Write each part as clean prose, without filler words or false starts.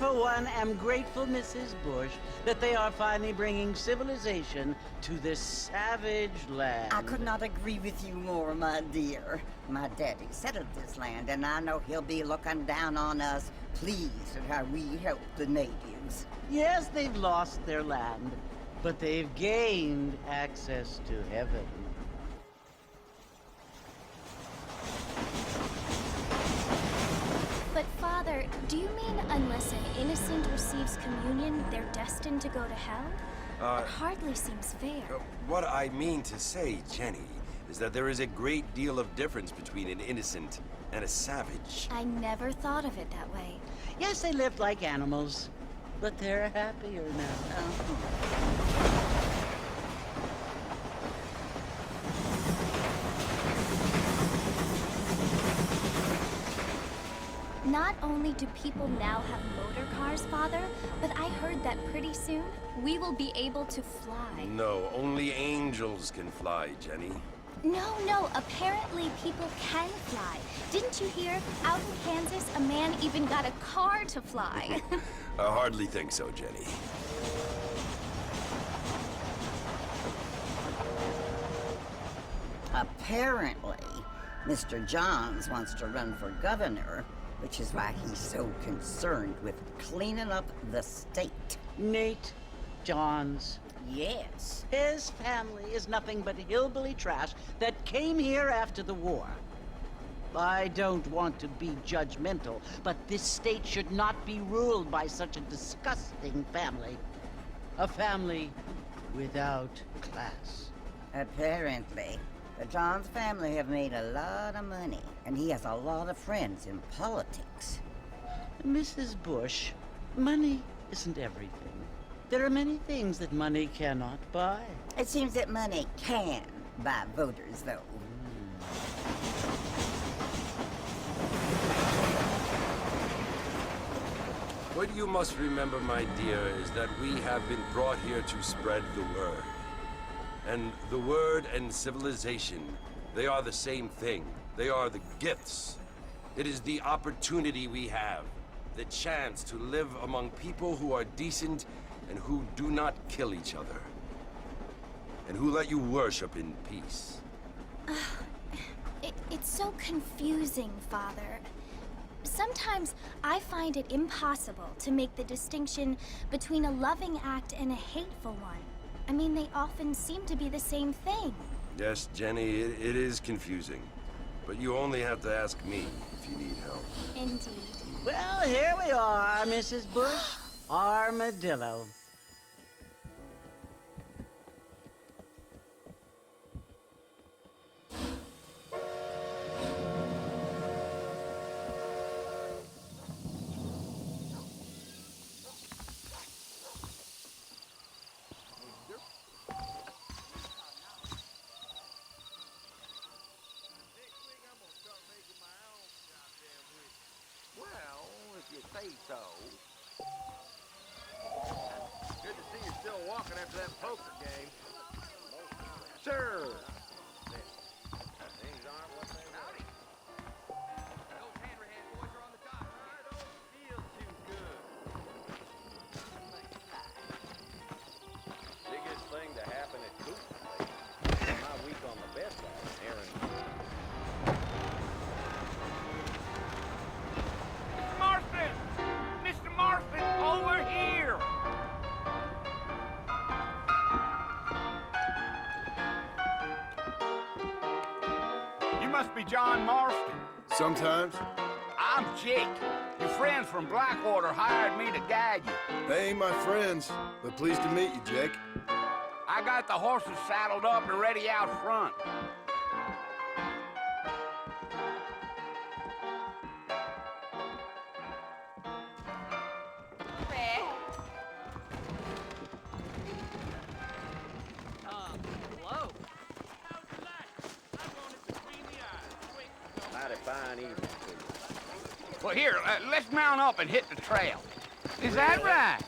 for one, am grateful, Mrs. Bush, that they are finally bringing civilization to this savage land. I could not agree with you more, my dear. My daddy settled this land, and I know he'll be looking down on us, pleased at how we help the natives. Yes, they've lost their land, but they've gained access to heaven. But Father, do you mean unless an innocent receives communion, they're destined to go to hell? That hardly seems fair. What I mean to say, Jenny, is that there is a great deal of difference between an innocent and a savage. I never thought of it that way. Yes, they lived like animals, but they're happier now. Not only do people now have motor cars, Father, but I heard that pretty soon we will be able to fly. No, only angels can fly, Jenny. No, apparently people can fly. Didn't you hear? Out in Kansas, a man even got a car to fly. I hardly think so, Jenny. Apparently, Mr. Johns wants to run for governor, which is why he's so concerned with cleaning up the state. Nate Johns. Yes. His family is nothing but hillbilly trash that came here after the war. I don't want to be judgmental, but this state should not be ruled by such a disgusting family. A family without class. Apparently. The Johns family have made a lot of money, and he has a lot of friends in politics. Mrs. Bush, money isn't everything. There are many things that money cannot buy. It seems that money can buy voters, though. What you must remember, my dear, is that we have been brought here to spread the word. And the word and civilization, they are the same thing. They are the gifts. It is the opportunity we have, the chance to live among people who are decent and who do not kill each other. And who let you worship in peace. It's so confusing, Father. Sometimes I find it impossible to make the distinction between a loving act and a hateful one. I mean, they often seem to be the same thing. Yes, Jenny, it is confusing. But you only have to ask me if you need help. Indeed. Well, here we are, Mrs. Bush. Armadillo. So, good to see you still walking after that poker game. Sure. Things aren't what they were. Those Hanrahan boys are on the top. I don't feel too good. Biggest thing to happen at Cooper's place. My week on the best side, Aaron. Over here! You must be John Marston. Sometimes. I'm Jake. Your friends from Blackwater hired me to guide you. They ain't my friends, but pleased to meet you, Jake. I got the horses saddled up and ready out front. Fine evening to you. Well, here, let's mount up and hit the trail. Is that right?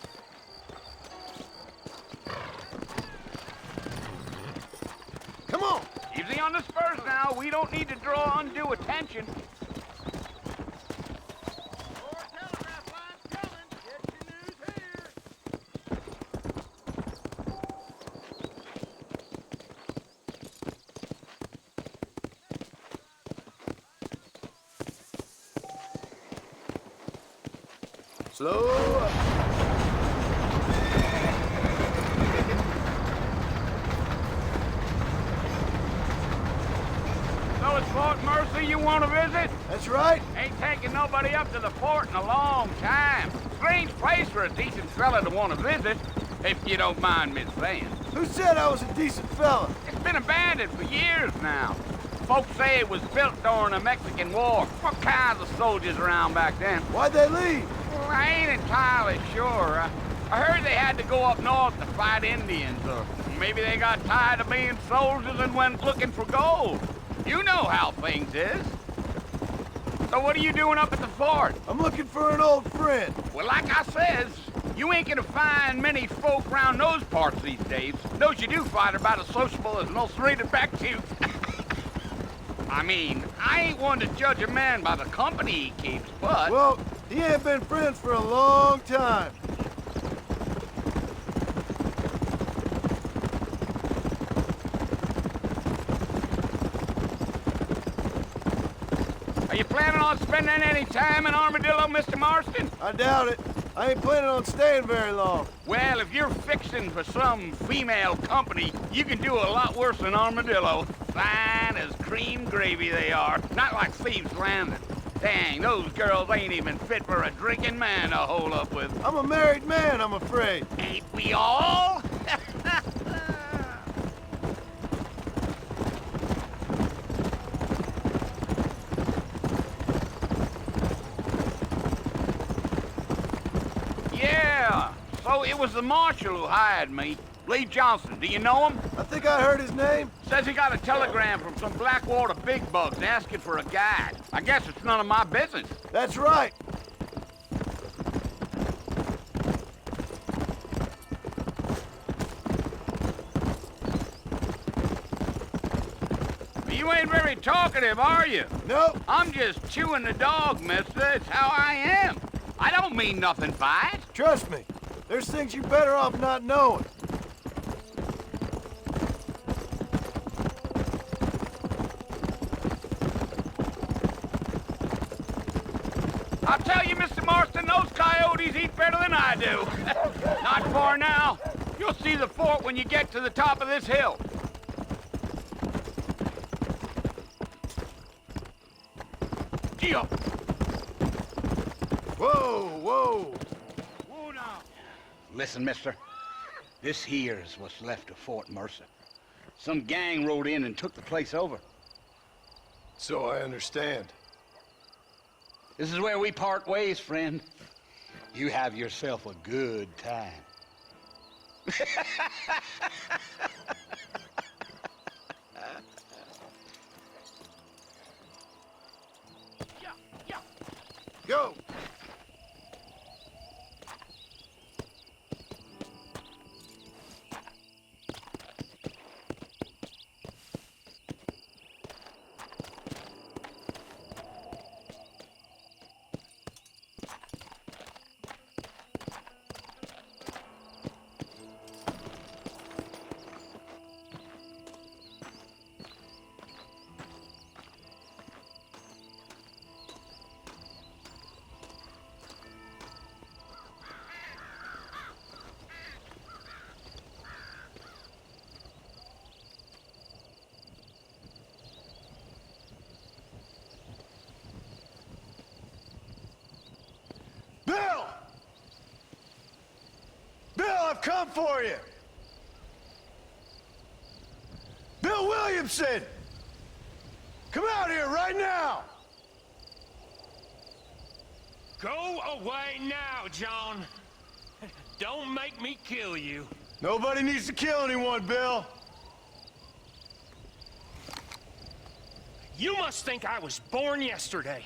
Come on! Easy on the spurs now. We don't need to draw undue attention. More telegraph lines coming. Get Slow up. So it's Fort Mercy you want to visit? That's right. Ain't taking nobody up to the fort in a long time. Strange place for a decent fella to want to visit, if you don't mind me saying. Who said I was a decent fella? It's been abandoned for years now. Folks say it was built during the Mexican War. What kinds of soldiers around back then? Why'd they leave? Well, I ain't entirely sure. I heard they had to go up north to fight Indians, or maybe they got tired of being soldiers and went looking for gold. You know how things is. So what are you doing up at the fort? I'm looking for an old friend. Well, like I says, you ain't gonna find many folk around those parts these days. Those you do find are about as sociable as an ulcerated back tooth. I mean, I ain't one to judge a man by the company he keeps, but... Well, he ain't been friends for a long time. Are you planning on spending any time in Armadillo, Mr. Marston? I doubt it. I ain't planning on staying very long. Well, if you're fixing for some female company, you can do a lot worse than Armadillo. Fine as cream gravy they are. Not like Thieves Landing. Dang, those girls ain't even fit for a drinking man to hold up with. I'm a married man, I'm afraid. Ain't we all? Yeah, so it was the marshal who hired me. Lee Johnson, do you know him? I think I heard his name. Says he got a telegram from some Blackwater big bugs asking for a guide. I guess it's none of my business. That's right. You ain't very talkative, are you? Nope. I'm just chewing the dog, mister. It's how I am. I don't mean nothing by it. Trust me. There's things you're better off not knowing. I'll tell you, Mr. Marston, those coyotes eat better than I do. Not far now. You'll see the fort when you get to the top of this hill. Gee up. Whoa, whoa. Whoa now. Listen, mister. This here is what's left of Fort Mercer. Some gang rode in and took the place over. So I understand. This is where we part ways, friend. You have yourself a good time. Go. Bill! Bill, I've come for you! Bill Williamson! Come out here right now! Go away now, John. Don't make me kill you. Nobody needs to kill anyone, Bill. You must think I was born yesterday.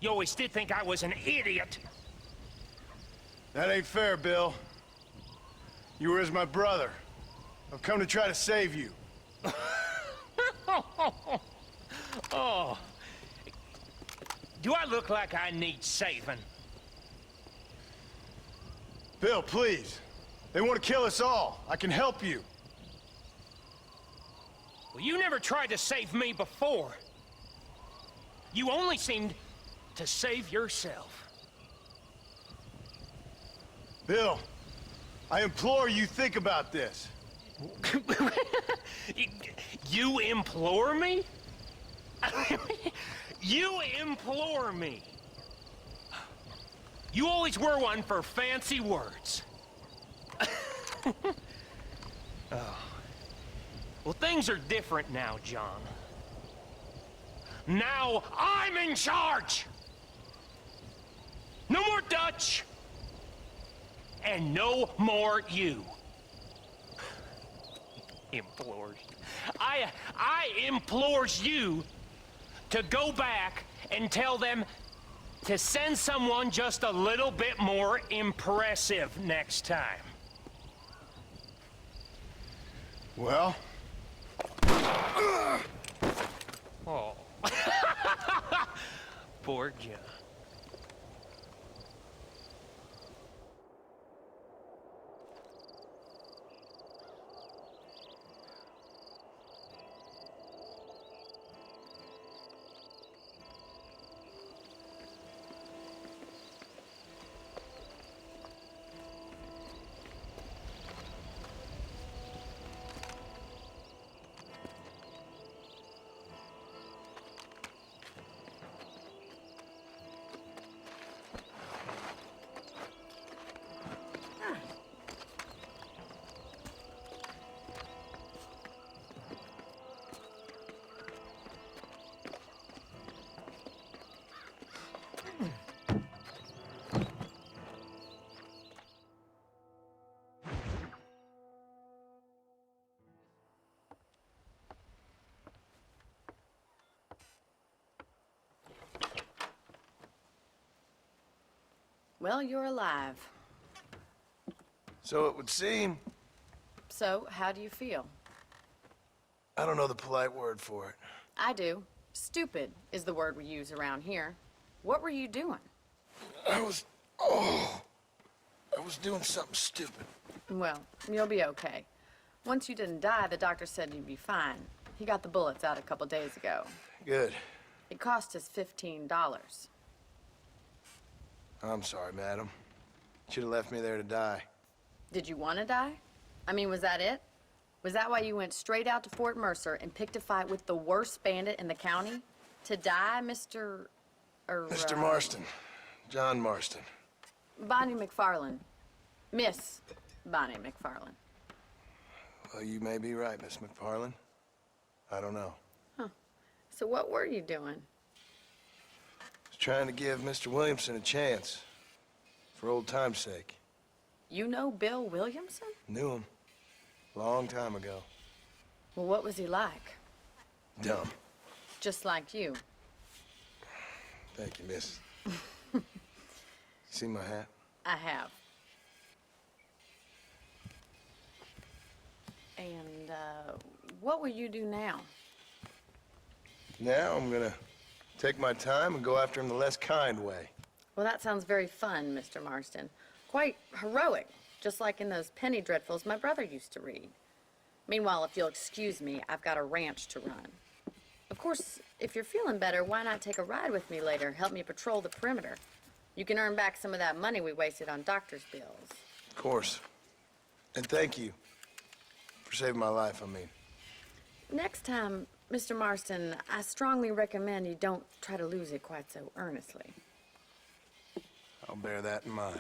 You always did think I was an idiot. That ain't fair, Bill. You were as my brother. I've come to try to save you. Oh. Do I look like I need saving? Bill, please. They want to kill us all. I can help you. Well, you never tried to save me before. You only seemed to save yourself. Bill, I implore you think about this. You implore me? You implore me? You always were one for fancy words. Oh. Well, things are different now, John. Now I'm in charge! No more Dutch! And no more you. Implores. I implores you to go back and tell them to send someone just a little bit more impressive next time. Well? Oh. Poor John. Well, you're alive. So it would seem. So, how do you feel? I don't know the polite word for it. I do. Stupid is the word we use around here. What were you doing? I was doing something stupid. Well, you'll be okay. Once you didn't die, the doctor said you'd be fine. He got the bullets out a couple days ago. Good. It cost us $15. I'm sorry, madam. Should have left me there to die. Did you want to die? I mean, was that it? Was that why you went straight out to Fort Mercer and picked a fight with the worst bandit in the county? To die, Mr. Mr. Marston. John Marston. Bonnie McFarlane. Miss Bonnie McFarlane. Well, you may be right, Miss McFarlane. I don't know. Huh. So what were you doing? Was trying to give Mr. Williamson a chance. For old time's sake. You know Bill Williamson? Knew him. Long time ago. Well, what was he like? Dumb. Just like you. Thank you, miss. See my hat? I have. And, what will you do now? Now I'm gonna take my time and go after him the less kind way. Well, that sounds very fun, Mr. Marston. Quite heroic, just like in those penny dreadfuls my brother used to read. Meanwhile, if you'll excuse me, I've got a ranch to run. Of course, if you're feeling better, why not take a ride with me later? Help me patrol the perimeter. You can earn back some of that money we wasted on doctor's bills. Of course. And thank you for saving my life, I mean. Next time, Mr. Marston, I strongly recommend you don't try to lose it quite so earnestly. I'll bear that in mind.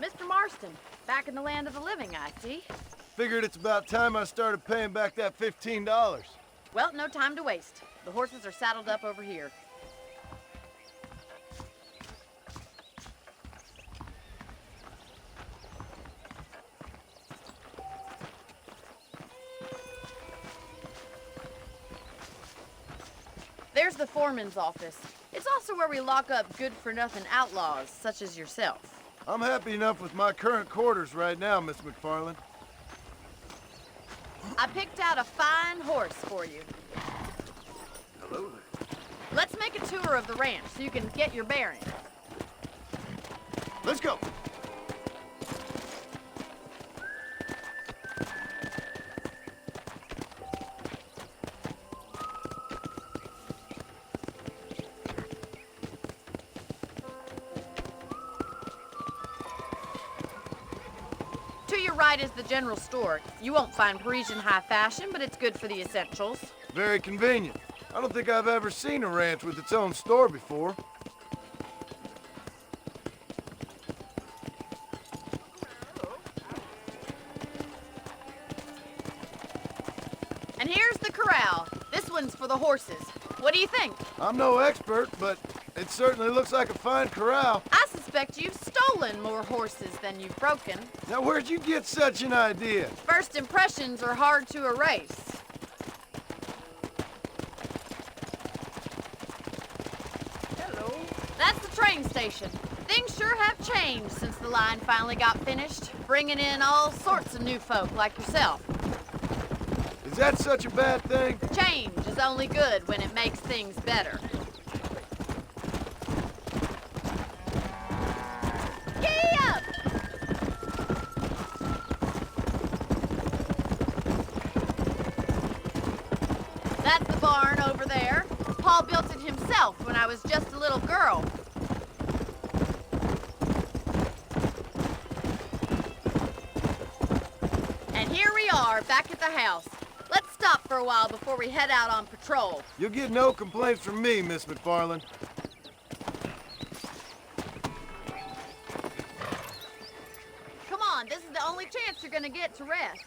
Mr. Marston, back in the land of the living, I see. Figured it's about time I started paying back that $15. Well, no time to waste. The horses are saddled up over here. There's the foreman's office. It's also where we lock up good-for-nothing outlaws, such as yourself. I'm happy enough with my current quarters right now, Miss McFarland. I picked out a fine horse for you. Hello there. Let's make a tour of the ranch so you can get your bearings. Let's go. To your right is the general store. You won't find Parisian high fashion, but it's good for the essentials. Very convenient. I don't think I've ever seen a ranch with its own store before. And here's the corral. This one's for the horses. What do you think? I'm no expert, but it certainly looks like a fine corral. I suspect you've stolen more horses than you've broken. Now, where'd you get such an idea? First impressions are hard to erase. Hello. That's the train station. Things sure have changed since the line finally got finished, bringing in all sorts of new folk like yourself. Is that such a bad thing? Change is only good when it makes things better. Giddy up! That's the barn over there. Paul built it himself when I was just a little girl. And here we are, back at the house. Let's stop for a while before we head out on patrol. You'll get no complaints from me, Miss McFarland. Come on, this is the only chance you're gonna get to rest.